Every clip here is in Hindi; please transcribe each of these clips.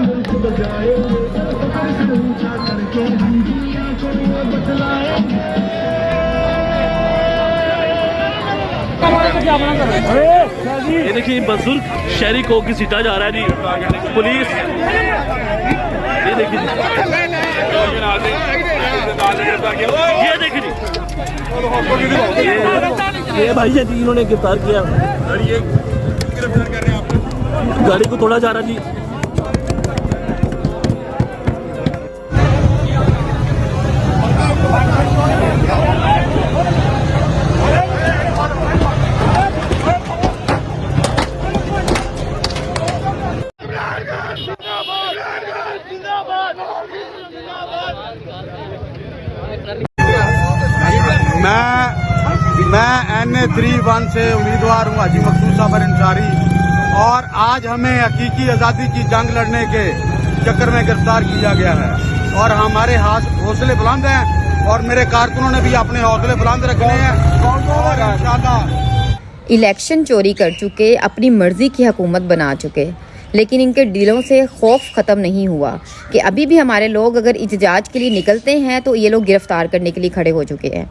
ये देखिए बुजुर्ग शहरी को घसीटा जा रहा है जी पुलिस। ये देखिए ये देखिए ये भाई जी इन्होंने गिरफ्तार किया, गाड़ी को तोड़ा जा रहा जी। मैं NA31 से उम्मीदवार हूँ हाजी मकसूद साबर अंसारी, और आज हमें हकीकी आज़ादी की जंग लड़ने के चक्कर में गिरफ्तार किया गया है। और हमारे हौसले बुलंद हैं और मेरे कारकुनों ने भी अपने हौसले बुलंद रखने हैं और इंशाल्लाह इलेक्शन चोरी कर चुके, अपनी मर्जी की हुकूमत बना चुके, लेकिन इनके दिलों से खौफ ख़त्म नहीं हुआ कि अभी भी हमारे लोग अगर इhtजाज के लिए निकलते हैं तो ये लोग गिरफ्तार करने के लिए खड़े हो चुके हैं।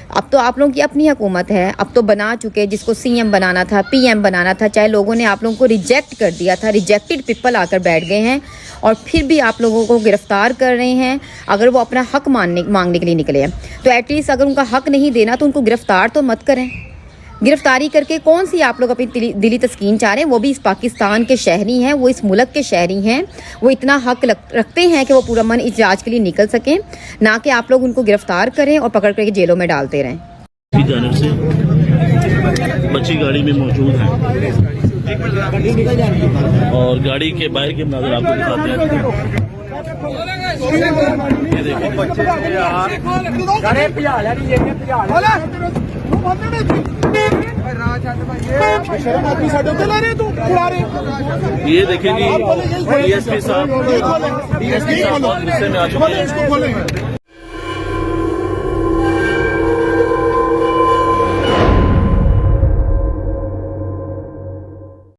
अब तो आप लोगों की अपनी हुकूमत है, अब तो बना चुके, जिसको CM बनाना था, PM बनाना था, चाहे लोगों ने आप लोगों को रिजेक्ट कर दिया था, रिजेक्टेड पीपल आकर बैठ गए हैं और फिर भी आप लोगों को गिरफ्तार कर रहे हैं अगर वो अपना हक मांगने के लिए निकले हैं। तो एटलीस्ट अगर उनका हक नहीं देना तो उनको गिरफ्तार तो मत करें। गिरफ्तारी करके कौन सी आप लोग अपनी दिली तस्कीन चाह रहे हैं? वो भी इस पाकिस्तान के शहरी हैं, वो इस मुल्क के शहरी हैं, वो इतना हक रखते हैं कि वो पूरा मन इhtजाज के लिए निकल सकें, ना कि आप लोग उनको गिरफ्तार करें और पकड़ करके जेलों में डालते रहें। जानब से बच्ची गाड़ी में मौजूद है और गाड़ी के बाहर के नजर आपको दिखाते हैं। ये देखिए ये देखिए जी DSP साहब गुस्से में आ चुके हैं।